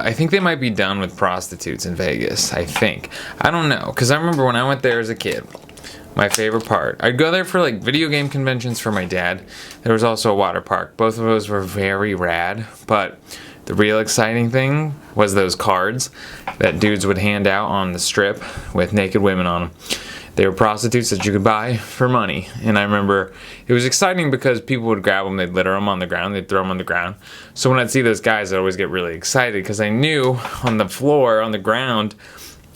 I think they might be done with prostitutes in Vegas. I think. I don't know, because I remember when I went there as a kid, my favorite part, I'd go there for like video game conventions for my dad. There was also a water park. Both of those were very rad, but the real exciting thing was those cards that dudes would hand out on the strip with naked women on them. They were prostitutes that you could buy for money. And I remember it was exciting because people would grab them, they'd litter them on the ground, they'd throw them on the ground. So when I'd see those guys, I'd always get really excited because I knew on the floor, on the ground,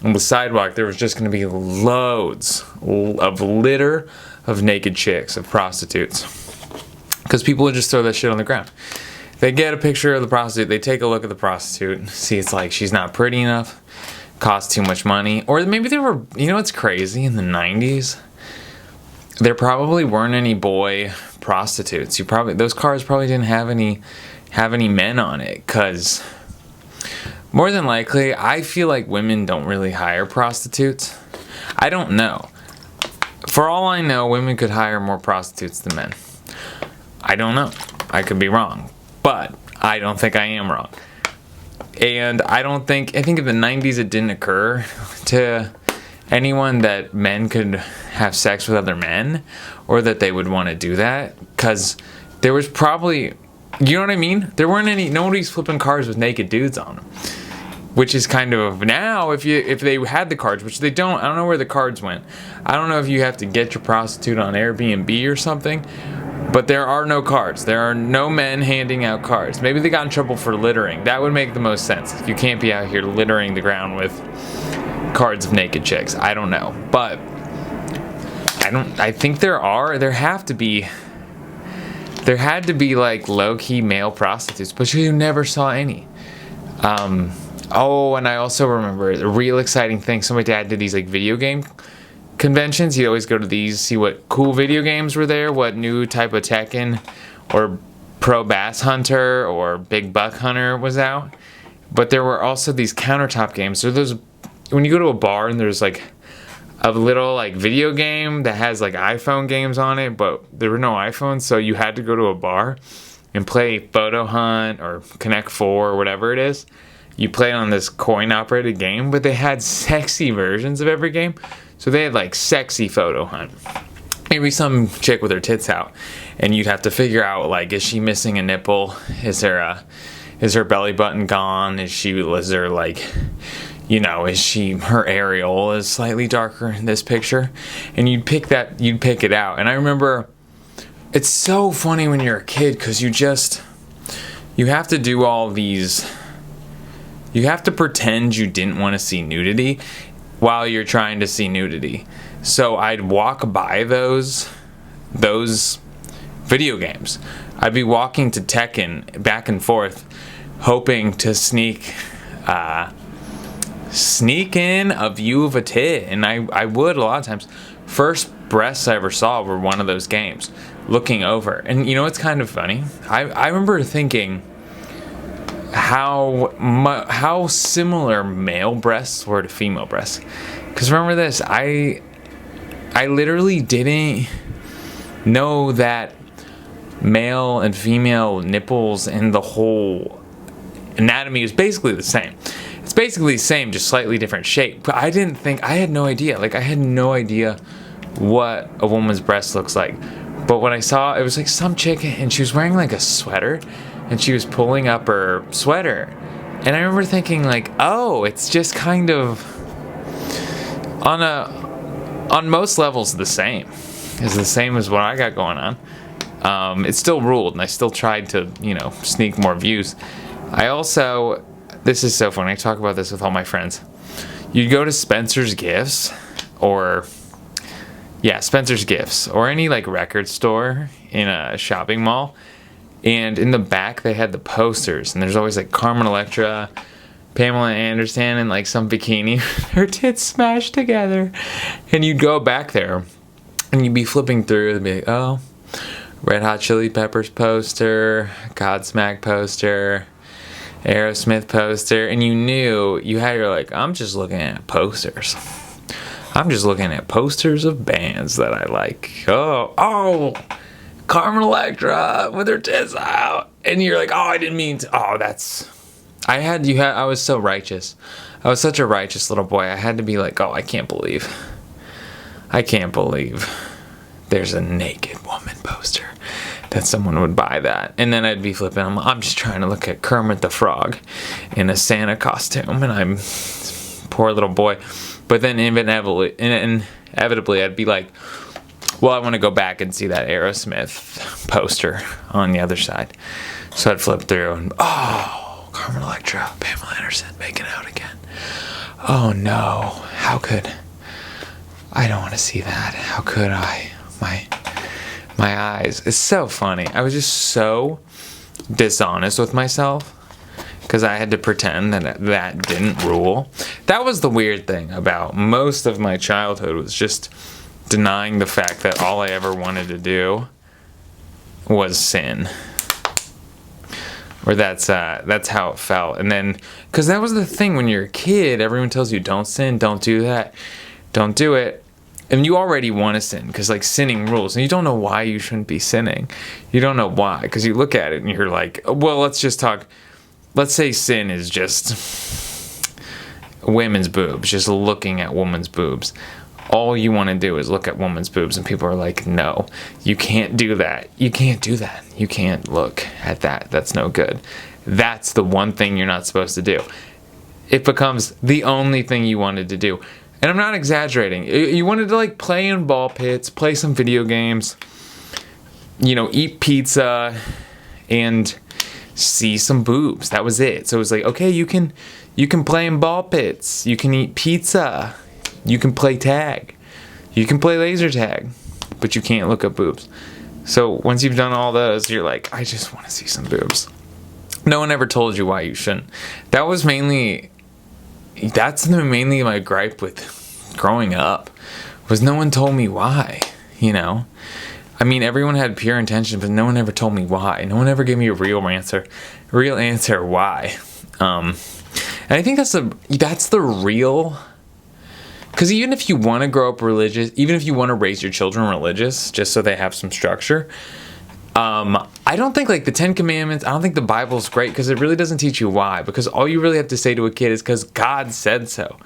on the sidewalk, there was just going to be loads of litter of naked chicks, of prostitutes. Because people would just throw that shit on the ground. They get a picture of the prostitute, they take a look at the prostitute, see it's like she's not pretty enough, costs too much money, or maybe there were, you know what's crazy, in the 90s, there probably weren't any boy prostitutes. Those cars probably didn't have any men on it, because more than likely, I feel like women don't really hire prostitutes. I don't know. For all I know, women could hire more prostitutes than men. I don't know. I could be wrong, but I don't think I am wrong. And I think in the 90s it didn't occur to anyone that men could have sex with other men, or that they would want to do that, because there was probably, you know what I mean? There weren't nobody's flipping cars with naked dudes on them, which is kind of, now if they had the cards, which they don't, I don't know where the cards went. I don't know if you have to get your prostitute on Airbnb or something. But there are no cards. There are no men handing out cards. Maybe they got in trouble for littering. That would make the most sense. You can't be out here littering the ground with cards of naked chicks. I don't know. But I think there had to be like low-key male prostitutes, but you never saw any. Oh, and I also remember the real exciting thing. So my dad did these like video game conventions. He'd always go to these, see what cool video games were there, what new type of Tekken or Pro Bass Hunter or Big Buck Hunter was out. But there were also these countertop games. So those, when you go to a bar and there's like a little like video game that has like iPhone games on it, but there were no iPhones, so you had to go to a bar and play Photo Hunt or Connect 4 or whatever it is. You play on this coin-operated game, but they had sexy versions of every game. So they had like sexy Photo Hunt. Maybe some chick with her tits out, and you'd have to figure out like, is she missing a nipple? Is her belly button gone? Is there like, you know, is her areola is slightly darker in this picture? And you'd pick it out. And I remember, it's so funny when you're a kid, because you have to do all these, you have to pretend you didn't want to see nudity while you're trying to see nudity. So I'd walk by those video games. I'd be walking to Tekken back and forth, hoping to sneak in a view of a tit. And I would a lot of times. First breasts I ever saw were one of those games, looking over. And you know what's kind of funny? I remember thinking how similar male breasts were to female breasts. Because remember this, I literally didn't know that male and female nipples and the whole anatomy is basically the same. It's basically the same, just slightly different shape. But I had no idea. Like, I had no idea what a woman's breast looks like. But when I saw, it was like some chick, and she was wearing like a sweater, and she was pulling up her sweater. And I remember thinking like, oh, it's just kind of on most levels the same. It's the same as what I got going on. It still ruled, and I still tried to, sneak more views. I also, this is so funny, I talk about this with all my friends. You'd go to Spencer's Gifts, or any like record store in a shopping mall, and in the back they had the posters, and there's always like Carmen Electra, Pamela Anderson, and like some bikini, her tits smashed together. And you'd go back there, and you'd be flipping through and be like, oh, Red Hot Chili Peppers poster, Godsmack poster, Aerosmith poster, and you're like, I'm just looking at posters. I'm just looking at posters of bands that I like. Oh, Carmen Electra with her tits out. And you're like, oh, I didn't mean to. Oh, that's I was so righteous. I was such a righteous little boy. I had to be like, oh, I can't believe there's a naked woman poster that someone would buy that. And then I'd be flipping. I'm just trying to look at Kermit the Frog in a Santa costume, and I'm poor little boy. But then inevitably I'd be like, well, I want to go back and see that Aerosmith poster on the other side. So I'd flip through and, oh, Carmen Electra, Pamela Anderson making out again. Oh no, I don't want to see that. How could I? My eyes. It's so funny. I was just so dishonest with myself because I had to pretend that didn't rule. That was the weird thing about most of my childhood, was just denying the fact that all I ever wanted to do was sin. Or that's how it felt. And then, because that was the thing, when you're a kid, everyone tells you don't sin, don't do that, don't do it. And you already want to sin, because like sinning rules, and you don't know why you shouldn't be sinning. You don't know why, because you look at it and you're like, well, let's say sin is just women's boobs, just looking at women's boobs. All you want to do is look at women's boobs, and people are like, no, you can't do that. You can't do that. You can't look at that. That's no good. That's the one thing you're not supposed to do. It becomes the only thing you wanted to do. And I'm not exaggerating. You wanted to like play in ball pits, play some video games, eat pizza, and see some boobs. That was it. So it was like, okay, you can play in ball pits, you can eat pizza, you can play tag, you can play laser tag, but you can't look at boobs. So once you've done all those, you're like, I just want to see some boobs. No one ever told you why you shouldn't. That's mainly my gripe with growing up, was no one told me why, I mean, everyone had pure intention, but no one ever told me why. No one ever gave me a real answer why. And I think that's the real, because even if you want to grow up religious, even if you want to raise your children religious, just so they have some structure, I don't think like the 10 Commandments, I don't think the Bible's great, because it really doesn't teach you why. Because all you really have to say to a kid is because God said so.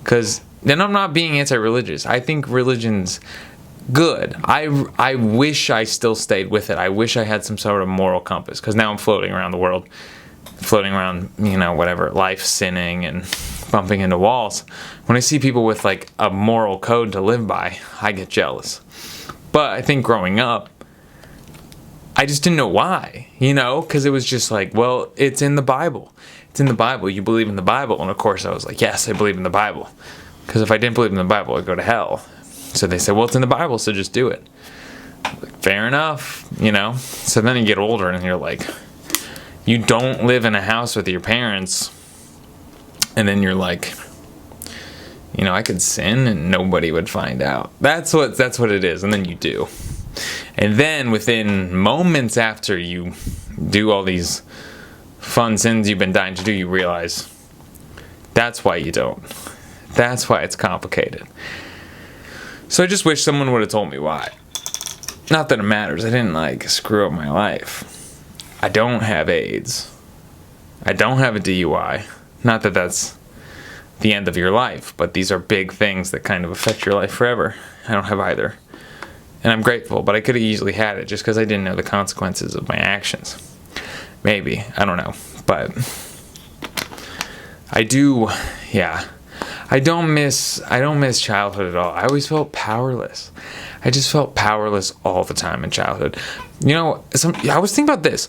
Because then I'm not being anti-religious. I think religion's good. I wish I still stayed with it. I wish I had some sort of moral compass, because now I'm floating around the world, whatever, life sinning and bumping into walls. When I see people with like a moral code to live by, I get jealous. But I think growing up, I just didn't know why, because it was just like, well, it's in the Bible. It's in the Bible. You believe in the Bible. And of course I was like, yes, I believe in the Bible. Because if I didn't believe in the Bible, I'd go to hell. So they said, well, it's in the Bible, so just do it. Like, fair enough, So then you get older and you're like, you don't live in a house with your parents. And then you're like, I could sin and nobody would find out. That's what it is. And then you do. And then within moments after you do all these fun sins you've been dying to do, you realize that's why you don't. That's why it's complicated. So I just wish someone would have told me why. Not that it matters. I didn't screw up my life. I don't have AIDS. I don't have a DUI. Not that that's the end of your life, but these are big things that kind of affect your life forever. I don't have either. And I'm grateful, but I could have easily had it just because I didn't know the consequences of my actions. Maybe. I don't know. But I do, yeah. I don't miss childhood at all. I always felt powerless. I just felt powerless all the time in childhood. I was thinking about this.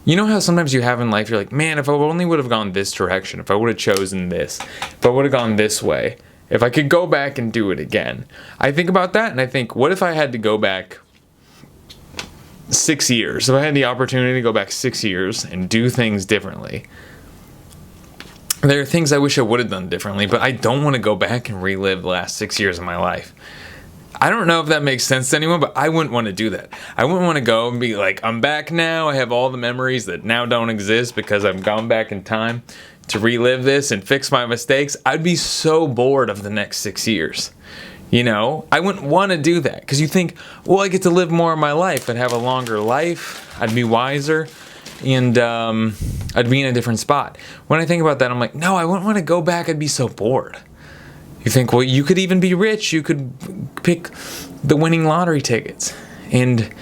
You know how sometimes you have in life, you're like, man, if I only would have gone this direction, if I would have chosen this, if I would have gone this way, if I could go back and do it again. I think about that and I think, what if I had to go back 6 years? If I had the opportunity to go back 6 years and do things differently. There are things I wish I would have done differently, but I don't want to go back and relive the last 6 years of my life. I don't know if that makes sense to anyone, but I wouldn't want to do that. I wouldn't want to go and be like, I'm back now. I have all the memories that now don't exist because I've gone back in time to relive this and fix my mistakes. I'd be so bored of the next 6 years. I wouldn't want to do that because you think, well, I get to live more of my life and have a longer life. I'd be wiser. and I'd be in a different spot. When I think about that, I'm like, no, I wouldn't want to go back. I'd be so bored. You think, well, you could even be rich. You could pick the winning lottery tickets, and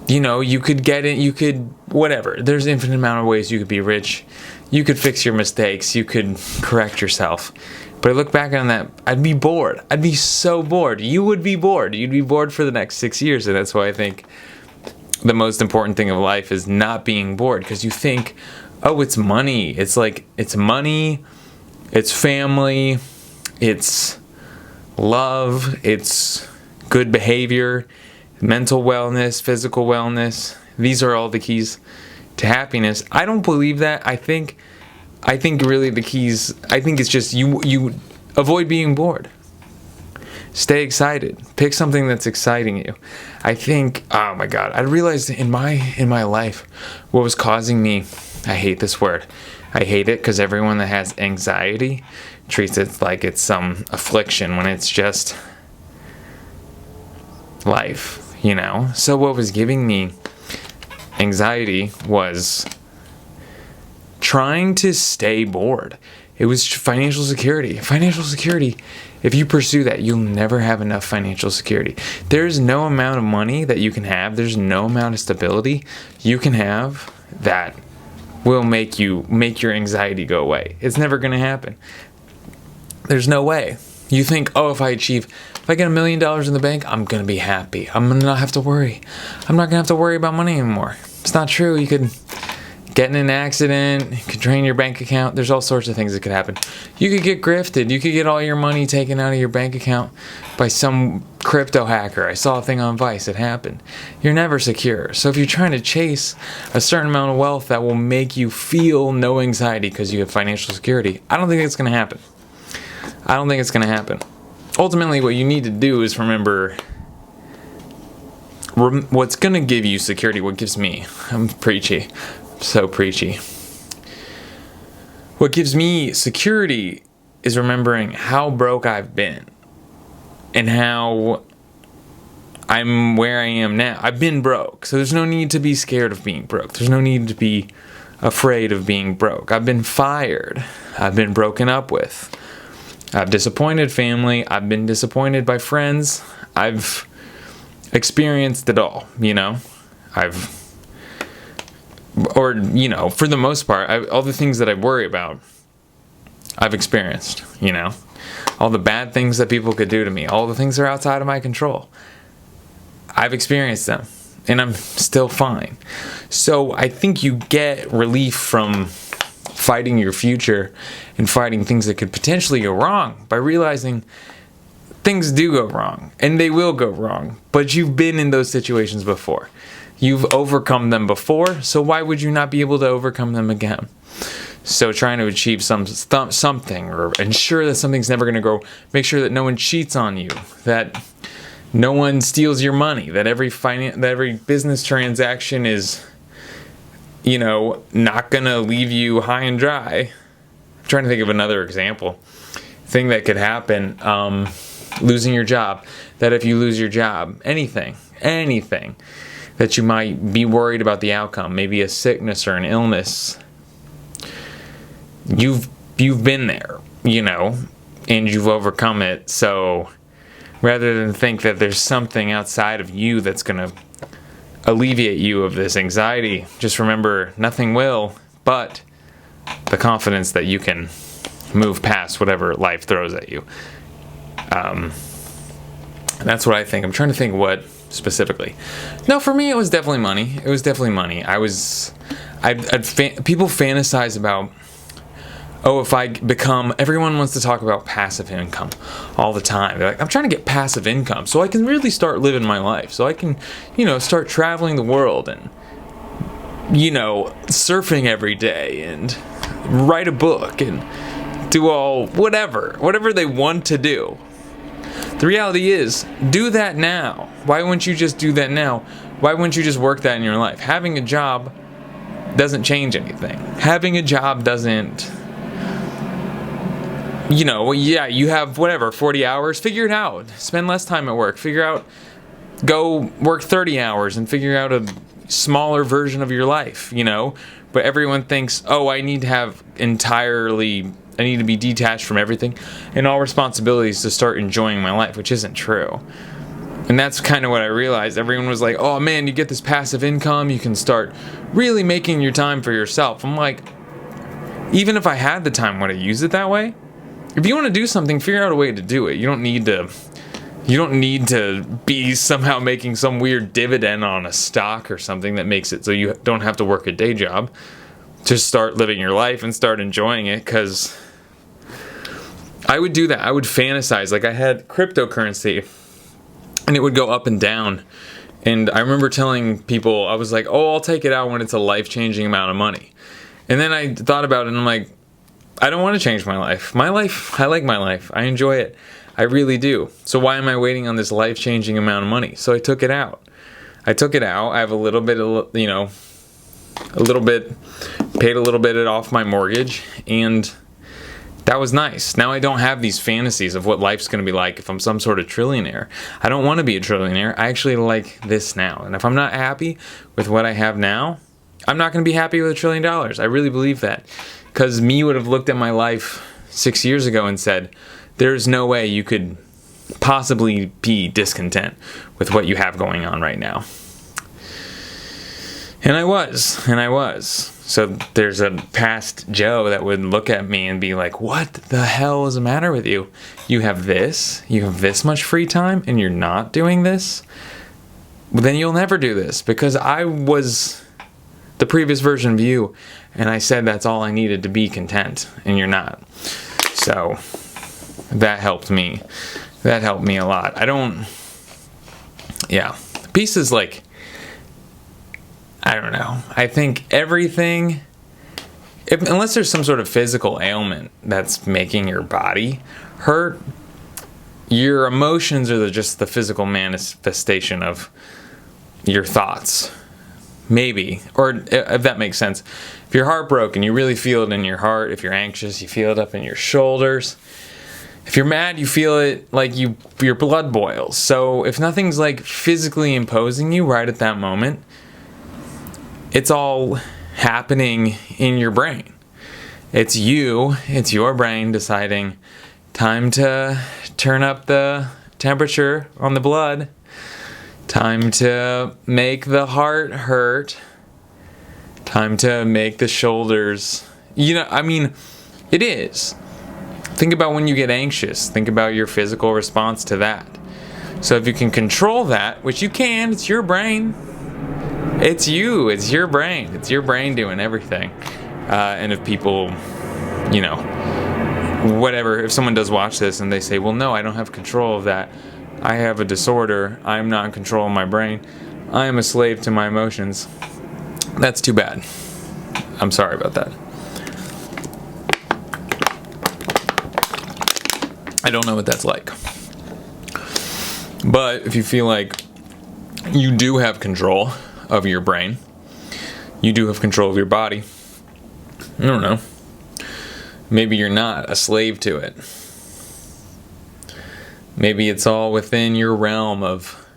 you could get it. You could whatever. There's an infinite amount of ways you could be rich. You could fix your mistakes. You could correct yourself. But I look back on that, I'd be bored. I'd be so bored. You would be bored. You'd be bored for the next 6 years, and that's why I think the most important thing of life is not being bored, because you think, oh, it's money. It's like, it's money, it's family, it's love, it's good behavior, mental wellness, physical wellness. These are all the keys to happiness. I don't believe that. I think really the keys, I think it's just you avoid being bored. Stay excited. Pick something that's exciting you. I think, oh my God, I realized in my life what was causing me, I hate this word. I hate it because everyone that has anxiety treats it like it's some affliction when it's just life, So what was giving me anxiety was trying to stay bored. It was financial security. Financial security, if you pursue that, you'll never have enough financial security. There's no amount of money that you can have, there's no amount of stability you can have that will make your anxiety go away. It's never going to happen. There's no way. You think, oh, if I get $1 million in the bank, I'm going to be happy. I'm going to not have to worry. I'm not going to have to worry about money anymore. It's not true. You could get in an accident, you could drain your bank account. There's all sorts of things that could happen. You could get grifted. You could get all your money taken out of your bank account by some crypto hacker. I saw a thing on Vice. It happened. You're never secure. So if you're trying to chase a certain amount of wealth that will make you feel no anxiety because you have financial security, I don't think it's going to happen. I don't think it's going to happen. Ultimately, what you need to do is remember what's going to give you security, what gives me. I'm preachy. So preachy. What gives me security is remembering how broke I've been and how I'm where I am now. I've been broke, so there's no need to be scared of being broke. There's no need to be afraid of being broke. I've been fired. I've been broken up with. I've disappointed family. I've been disappointed by friends. I've experienced it all, for the most part, all the things that I worry about, I've experienced, all the bad things that people could do to me, all the things that are outside of my control. I've experienced them, and I'm still fine. So I think you get relief from fighting your future and fighting things that could potentially go wrong by realizing things do go wrong, and they will go wrong, but you've been in those situations before. You've overcome them before, so why would you not be able to overcome them again? So trying to achieve something or ensure that something's never going to go, make sure that no one cheats on you, that no one steals your money, that every business transaction is, not going to leave you high and dry. I'm trying to think of another example. Thing that could happen, losing your job. That if you lose your job, anything, that you might be worried about the outcome, maybe a sickness or an illness. You've been there, and you've overcome it. So rather than think that there's something outside of you that's going to alleviate you of this anxiety, just remember nothing will, but the confidence that you can move past whatever life throws at you. That's what I think. I'm trying to think what specifically. No, for me, it was definitely money. It was definitely money. People fantasize about, if I become, everyone wants to talk about passive income all the time. They're like, I'm trying to get passive income so I can really start living my life. So I can, start traveling the world and, surfing every day and write a book and do whatever they want to do. The reality is, do that now. Why wouldn't you just do that now? Why wouldn't you just work that in your life? Having a job doesn't change anything. Having a job doesn't, you have 40 hours, figure it out. Spend less time at work. Go work 30 hours and figure out smaller version of your life, you know? But everyone thinks, oh, I need to be detached from everything and all responsibilities to start enjoying my life, which isn't true. And that's kind of what I realized. Everyone was like, oh man, you get this passive income, you can start really making your time for yourself. I'm like, even if I had the time, would I use it that way? If you want to do something, figure out a way to do it. You don't need to be somehow making some weird dividend on a stock or something that makes it so you don't have to work a day job. Just start living your life and start enjoying it, because I would do that. I would fantasize. Like, I had cryptocurrency and it would go up and down. And I remember telling people, I was like, oh, I'll take it out when it's a life-changing amount of money. And then I thought about it and I'm like, I don't want to change my life. I like my life. I enjoy it. I really do. So why am I waiting on this life-changing amount of money? So I took it out. I have a little bit of, paid a little bit off my mortgage, and that was nice. Now I don't have these fantasies of what life's going to be like if I'm some sort of trillionaire. I don't want to be a trillionaire. I actually like this now. And if I'm not happy with what I have now, I'm not going to be happy with $1 trillion. I really believe that. Because me would have looked at my life 6 years ago and said, there's no way you could possibly be discontent with what you have going on right now. And I was. So there's a past Joe that would look at me and be like, what the hell is the matter with you? You have this much free time and you're not doing this? Well, then you'll never do this, because I was the previous version of you and I said that's all I needed to be content, and you're not. So that helped me. That helped me a lot. Peace is like, I don't know. I think everything, unless there's some sort of physical ailment that's making your body hurt, your emotions are just the physical manifestation of your thoughts. Maybe. Or if that makes sense. If you're heartbroken, you really feel it in your heart. If you're anxious, you feel it up in your shoulders. If you're mad, you feel it like your blood boils. So if nothing's like physically imposing you right at that moment, it's all happening in your brain. It's your brain deciding, time to turn up the temperature on the blood, time to make the heart hurt, time to make the shoulders, it is. Think about when you get anxious. Think about your physical response to that. So if you can control that, which you can, it's your brain. It's you. It's your brain. It's your brain doing everything. And if people, if someone does watch this and they say, well, no, I don't have control of that. I have a disorder. I'm not in control of my brain. I am a slave to my emotions. That's too bad. I'm sorry about that. I don't know what that's like. But if you feel like you do have control of your brain, you do have control of your body, I don't know, maybe you're not a slave to it. Maybe it's all within your realm of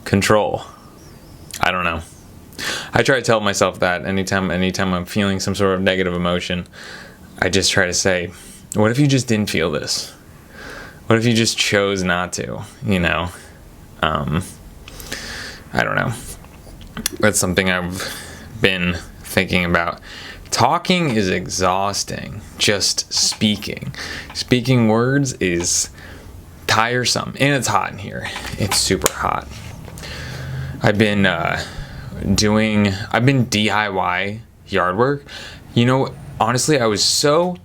control. I don't know. I try to tell myself that anytime I'm feeling some sort of negative emotion, I just try to say, what if you just didn't feel this? What if you just chose not to, I don't know. That's something I've been thinking about. Talking is exhausting. Just speaking. Speaking words is tiresome. And it's hot in here. It's super hot. I've been DIY yard work. Honestly, I was so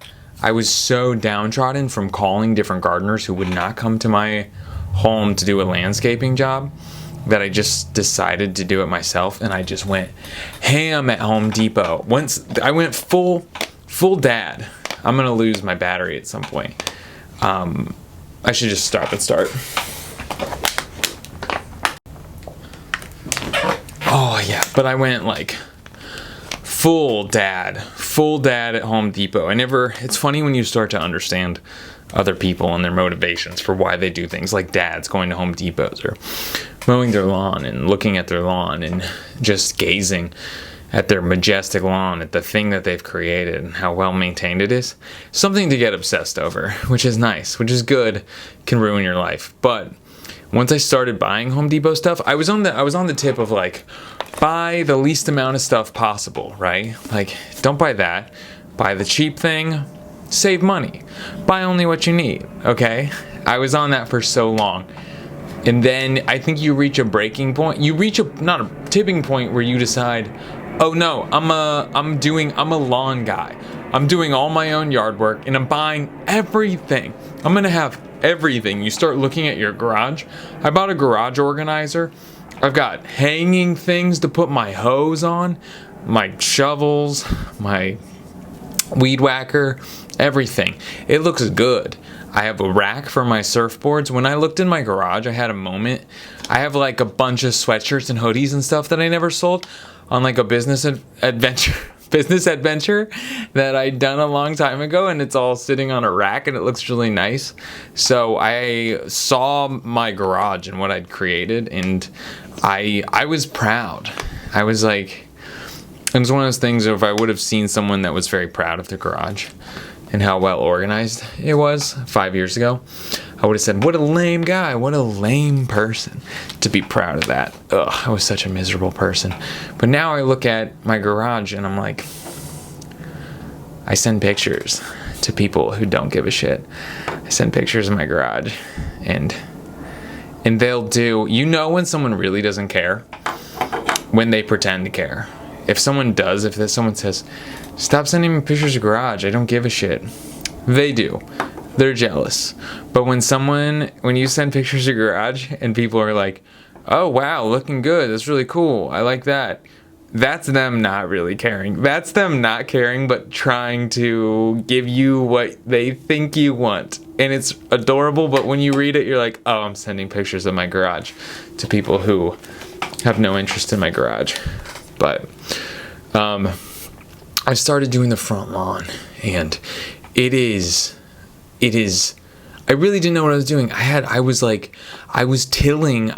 downtrodden from calling different gardeners who would not come to my home to do a landscaping job that I just decided to do it myself, and I just went ham at Home Depot. Once I went full dad. I'm gonna lose my battery at some point. I should just stop and start. Oh yeah, but I went like full dad at Home Depot. It's funny when you start to understand other people and their motivations for why they do things, like dads going to Home Depots or mowing their lawn and looking at their lawn and just gazing at their majestic lawn, at the thing that they've created and how well maintained it is. Something to get obsessed over, which is nice, which is good, can ruin your life. But once I started buying Home Depot stuff, I was on the tip of like, buy the least amount of stuff possible, right? Like, don't buy that. Buy the cheap thing, save money. Buy only what you need, okay? I was on that for so long. And then I think you reach a breaking point. You reach not a tipping point where you decide, oh no, I'm a lawn guy. I'm doing all my own yard work and I'm buying everything. I'm gonna have everything. You start looking at your garage. I bought a garage organizer. I've got hanging things to put my hose on, my shovels, my weed whacker, everything. It looks good. I have a rack for my surfboards. When I looked in my garage, I had a moment. I have like a bunch of sweatshirts and hoodies and stuff that I never sold on like a business adventure that I'd done a long time ago, and it's all sitting on a rack and it looks really nice. So I saw my garage and what I'd created, and I was proud. I was like, it was one of those things of if I would have seen someone that was very proud of their garage and how well organized it was 5 years ago, I would have said, what a lame guy, what a lame person to be proud of that. Ugh, I was such a miserable person. But now I look at my garage and I'm like, I send pictures to people who don't give a shit. I send pictures of my garage and they'll do, you know when someone really doesn't care? When they pretend to care. If someone does, if someone says, stop sending me pictures of garage, I don't give a shit. They do. They're jealous. But when you send pictures of garage and people are like, oh wow, looking good, that's really cool, I like that. That's them not really caring. That's them not caring, but trying to give you what they think you want. And it's adorable, but when you read it, you're like, oh, I'm sending pictures of my garage to people who have no interest in my garage. But I started doing the front lawn, and it is, I really didn't know what I was doing. I was tilling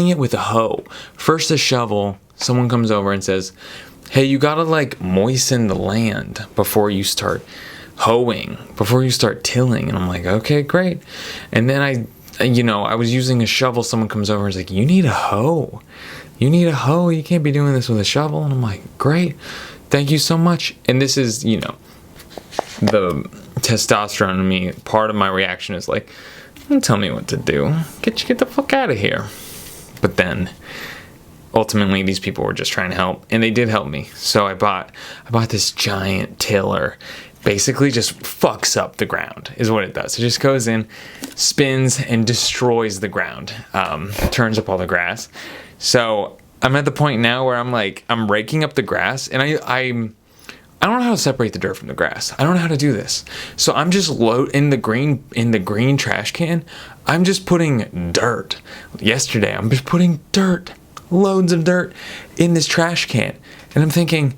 it with a hoe. First a shovel, someone comes over and says, hey, you gotta like moisten the land before you start hoeing, before you start tilling. And I'm like, okay, great. And then I was using a shovel, someone comes over and is like, you need a hoe. You need a hoe, you can't be doing this with a shovel. And I'm like, great, thank you so much. And this is, the testosterone in me, part of my reaction is like, don't tell me what to do. Get the fuck out of here. But then ultimately these people were just trying to help, and they did help me. So I bought this giant tiller. Basically just fucks up the ground is what it does. It just goes in, spins, and destroys the ground. Turns up all the grass. So I'm at the point now where I'm raking up the grass, and I don't know how to separate the dirt from the grass. I don't know how to do this. So I'm just in the green trash can. I'm just putting dirt. Yesterday, I'm just putting dirt, loads of dirt in this trash can. And I'm thinking,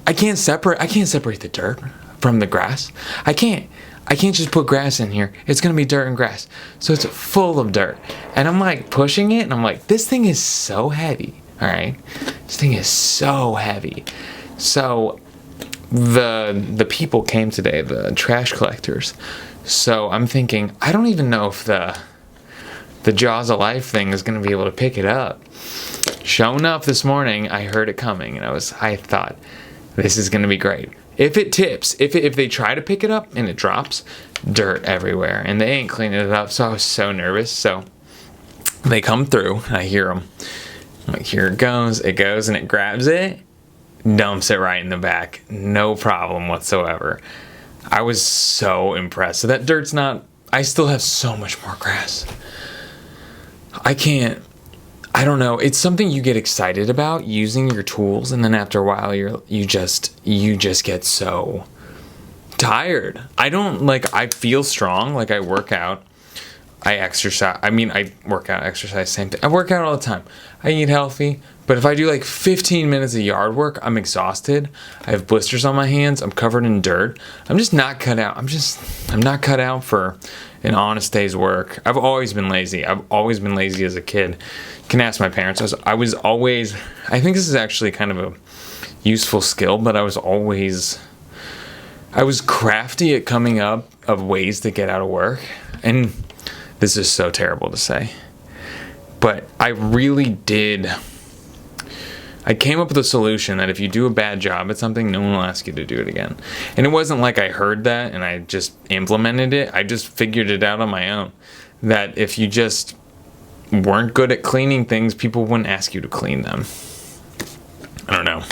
I can't separate the dirt from the grass. I can't just put grass in here. It's gonna be dirt and grass. So it's full of dirt. And I'm like pushing it, and I'm like, this thing is so heavy. All right, this thing is so heavy. So the people came today, the trash collectors. So I'm thinking, I don't even know if the Jaws of Life thing is gonna be able to pick it up. Showing up this morning, I heard it coming, and I thought, this is gonna be great. If it tips, if they try to pick it up and it drops, dirt everywhere, and they ain't cleaning it up. So I was so nervous. So they come through, I hear them. I'm like, here it goes, and it grabs it, dumps it right in the back, no problem whatsoever. I was so impressed. So that dirt's I still have so much more grass. I don't know. It's something you get excited about, using your tools, and then after a while you just get so tired. I feel strong, like I work out, I exercise. I work out, exercise, same thing. I work out all the time. I eat healthy, But if I do like 15 minutes of yard work, I'm exhausted. I have blisters on my hands. I'm covered in dirt. I'm just not cut out. I'm not cut out for an honest day's work. I've always been lazy. I've always been lazy as a kid. You can ask my parents. I was always, I think this is actually kind of a useful skill, but I was crafty at coming up of ways to get out of work. And this is so terrible to say, but I really did. I came up with a solution that if you do a bad job at something, no one will ask you to do it again. And it wasn't like I heard that and I just implemented it. I just figured it out on my own. That if you just weren't good at cleaning things, people wouldn't ask you to clean them. I don't know.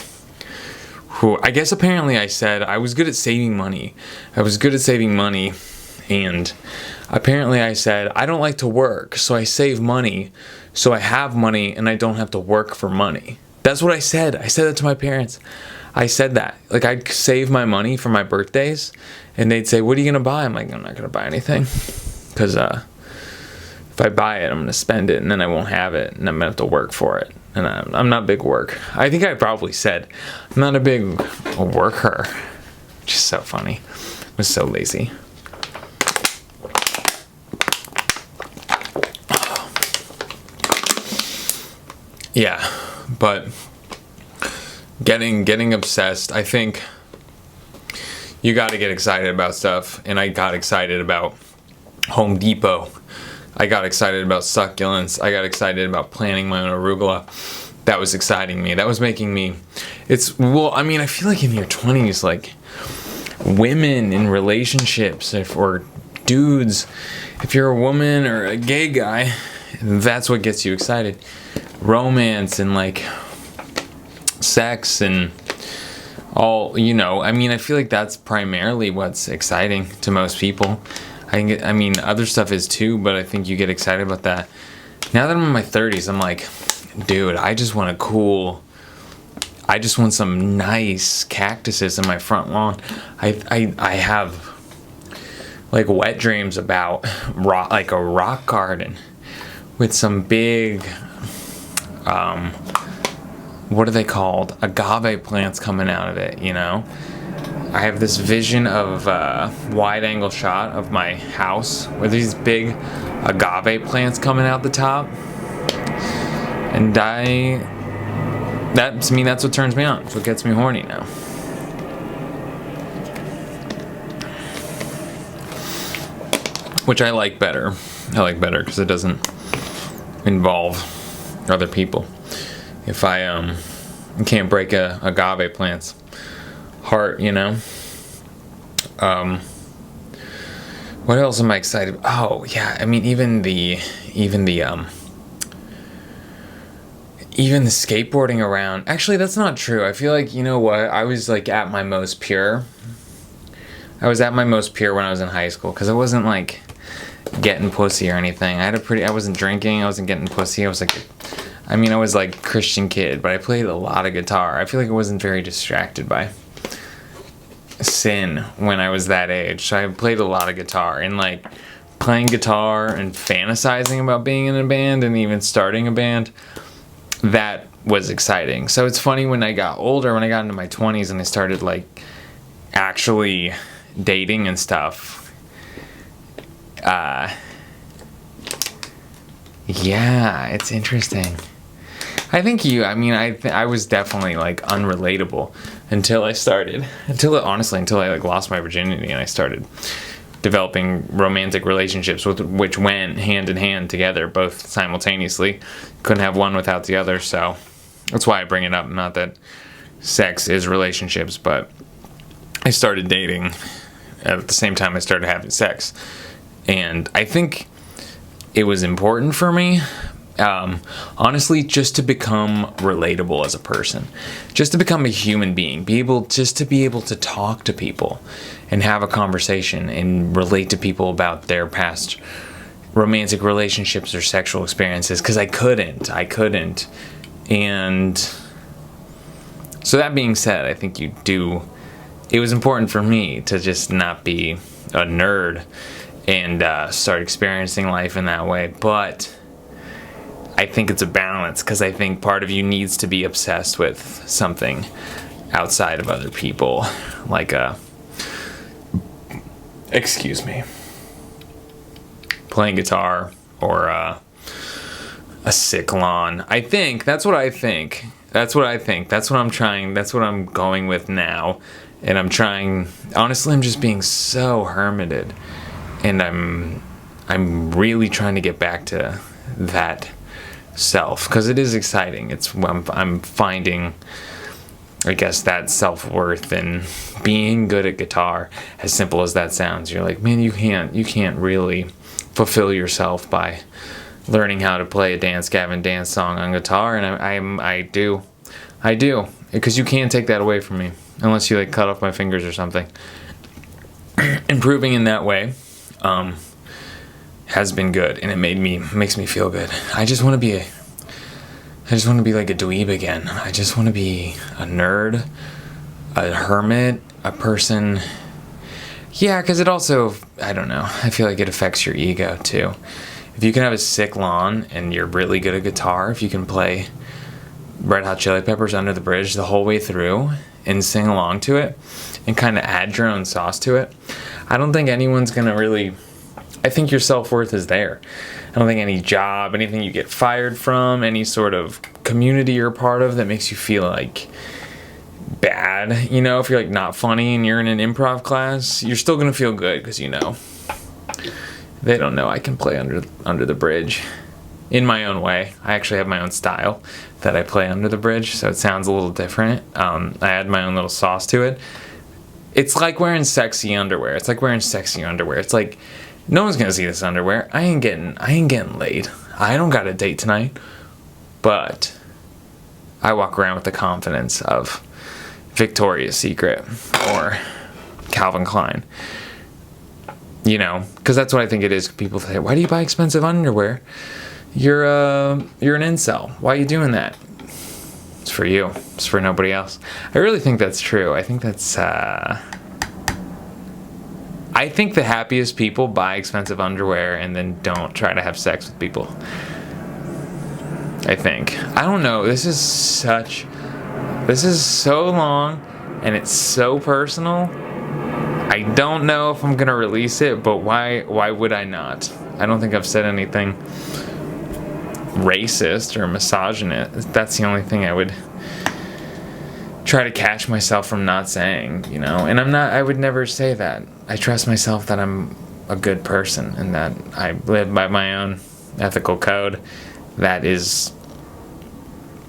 I guess apparently I said I was good at saving money. And apparently I said, I don't like to work, so I save money, so I have money and I don't have to work for money. That's what I said. I said that to my parents. I said that. Like, I'd save my money for my birthdays, and they'd say, what are you going to buy? I'm like, I'm not going to buy anything. Because if I buy it, I'm going to spend it, and then I won't have it, and I'm going to have to work for it. And I'm not big work. I think I probably said, I'm not a big worker. Which is so funny. I was so lazy. Yeah, but getting obsessed, I think you got to get excited about stuff, and I got excited about Home Depot. I got excited about succulents. I got excited about planting my own arugula. That was exciting me. That was making me, I feel like in your 20s, like, women in relationships, or dudes, if you're a woman or a gay guy, that's what gets you excited. Romance and like sex and all, I feel like that's primarily what's exciting to most people. Other stuff is too, but I think you get excited about that. Now that I'm in my 30s, I'm like, dude, I just want some nice cactuses in my front lawn. I have like wet dreams about a rock garden with some big what are they called? Agave plants coming out of it, I have this vision of a wide-angle shot of my house with these big agave plants coming out the top. And that's what turns me on. That's what gets me horny now. Which I like better. Because it doesn't involve other people. If I can't break a agave plant's heart, what else am I excited about? Oh yeah, even the skateboarding around. Actually, that's not true. I feel like, I was like at my most pure. I was at my most pure when I was in high school, because I wasn't like getting pussy or anything. I wasn't drinking, I wasn't getting pussy. I was like Christian kid, but I played a lot of guitar. I feel like I wasn't very distracted by sin when I was that age. So I played a lot of guitar, and like playing guitar and fantasizing about being in a band and even starting a band, that was exciting. So it's funny, when I got older, when I got into my 20s and I started like actually dating and stuff, yeah, it's interesting. I think I was definitely like unrelatable until I like lost my virginity and I started developing romantic relationships which went hand in hand together, both simultaneously. Couldn't have one without the other, so that's why I bring it up. Not that sex is relationships, but I started dating at the same time I started having sex, and I think it was important for me, honestly, just to become relatable as a person, just to become a human being, be able to talk to people and have a conversation and relate to people about their past romantic relationships or sexual experiences, because I couldn't. And so that being said, I think it was important for me to just not be a nerd and start experiencing life in that way. But I think it's a balance, because I think part of you needs to be obsessed with something outside of other people, like playing guitar or a sick lawn. I think that's what I think. That's what I'm trying. That's what I'm going with now. And I'm trying. Honestly, I'm just being so hermited, and I'm really trying to get back to that self, because it is exciting. I'm finding, I guess, that self-worth in being good at guitar. As simple as that sounds, you're like, man, you can't really fulfill yourself by learning how to play a Dance Gavin Dance song on guitar, and I do, because you can't take that away from me unless you like cut off my fingers or something. Improving in that way has been good, and makes me feel good. I just want to be like a dweeb again. I just want to be a nerd, a hermit, a person. Yeah, because it also, I don't know, I feel like it affects your ego too. If you can have a sick lawn and you're really good at guitar, if you can play Red Hot Chili Peppers Under the Bridge the whole way through and sing along to it and kind of add your own sauce to it, I don't think anyone's going to really, I think your self-worth is there. I don't think any job, anything you get fired from, any sort of community you're a part of that makes you feel like bad, you know, if you're like not funny and you're in an improv class, you're still going to feel good, because you know, they don't know I can play under the bridge in my own way. I actually have my own style that I play under the bridge, so it sounds a little different. I add my own little sauce to it. It's like wearing sexy underwear. It's like, no one's gonna see this underwear. I ain't getting laid. I don't got a date tonight, but I walk around with the confidence of Victoria's Secret or Calvin Klein. You know, because that's what I think it is. People say, why do you buy expensive underwear? You're an incel. Why are you doing that? It's for you. It's for nobody else. I really think that's true. I think the happiest people buy expensive underwear and then don't try to have sex with people. I think. I don't know. This is so long and it's so personal. I don't know if I'm gonna release it, but why would I not? I don't think I've said anything racist or misogynist. That's the only thing I would try to catch myself from not saying, you know. And I would never say that. I trust myself that I'm a good person and that I live by my own ethical code that is,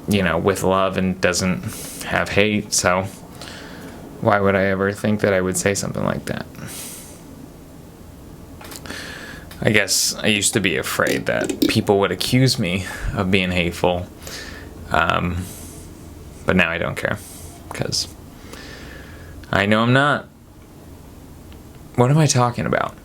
you know, with love and doesn't have hate. So why would I ever think that I would say something like that? I guess I used to be afraid that people would accuse me of being hateful. But now I don't care, because I know I'm not. What am I talking about?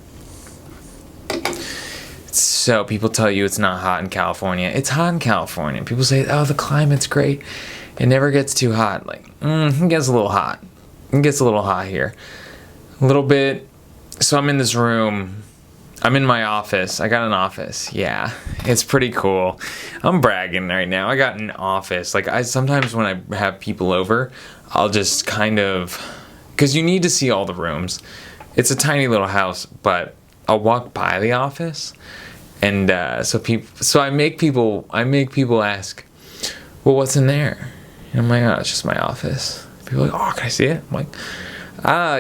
So people tell you it's not hot in California. It's hot in California. People say, oh, the climate's great. It never gets too hot. Like, it gets a little hot. It gets a little hot here. A little bit. So I'm in this room. I'm in my office. I got an office. Yeah, it's pretty cool. I'm bragging right now. I got an office. Like, sometimes when I have people over, I'll just kind of, because you need to see all the rooms. It's a tiny little house, but I'll walk by the office, and so I make people ask, well, what's in there? And I'm like, oh, it's just my office. People are like, oh, can I see it? I'm like,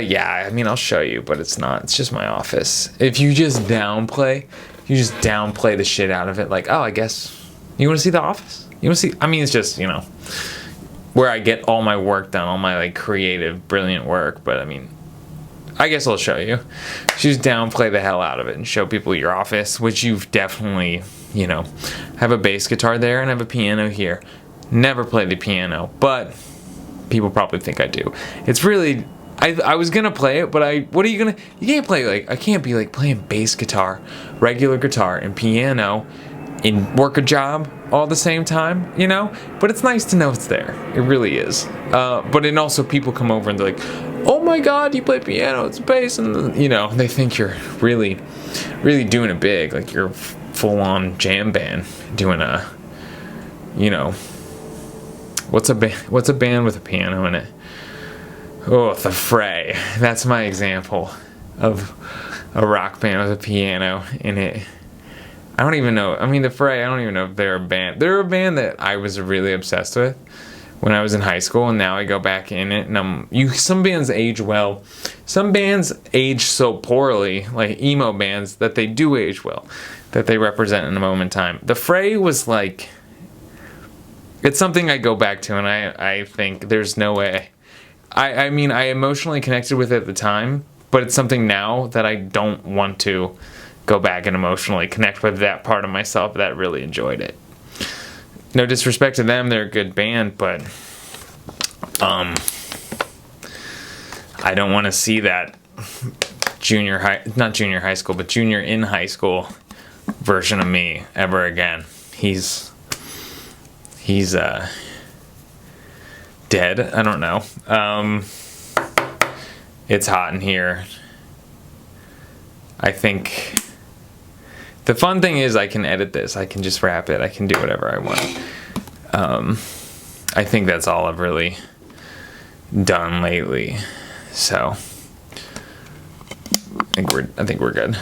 yeah, I mean, I'll show you, but it's just my office. If you just downplay the shit out of it, like, oh, I guess, you want to see the office? You want to see, I mean, it's just, you know, where I get all my work done, all my, like, creative, brilliant work, but I mean, I guess I'll show you. Just downplay the hell out of it and show people your office, which you've definitely, you know, have a bass guitar there and have a piano here. Never play the piano, but people probably think I do. It's really, I was gonna play it, but you can't play, like, I can't be like playing bass guitar, regular guitar, and piano and work a job all at the same time, you know? But it's nice to know it's there. It really is. But then also people come over and they're like, oh my god, you play piano, it's bass, and you know, they think you're really, really doing it big, like you're full on jam band doing you know, what's a band with a piano in it? Oh, The Fray. That's my example of a rock band with a piano in it. I don't even know. I mean, The Fray, I don't even know if they're a band. They're a band that I was really obsessed with when I was in high school, and now I go back in it, and some bands age well. Some bands age so poorly, like emo bands, that they do age well, that they represent in a moment in time. The Fray was like, it's something I go back to, and I think there's no way. I mean, I emotionally connected with it at the time, but it's something now that I don't want to go back and emotionally connect with that part of myself that really enjoyed it. No disrespect to them, they're a good band, but I don't want to see that junior in high school version of me ever again. He's dead. I don't know. It's hot in here. I think the fun thing is I can edit this. I can just wrap it. I can do whatever I want. I think that's all I've really done lately. So I think we're good.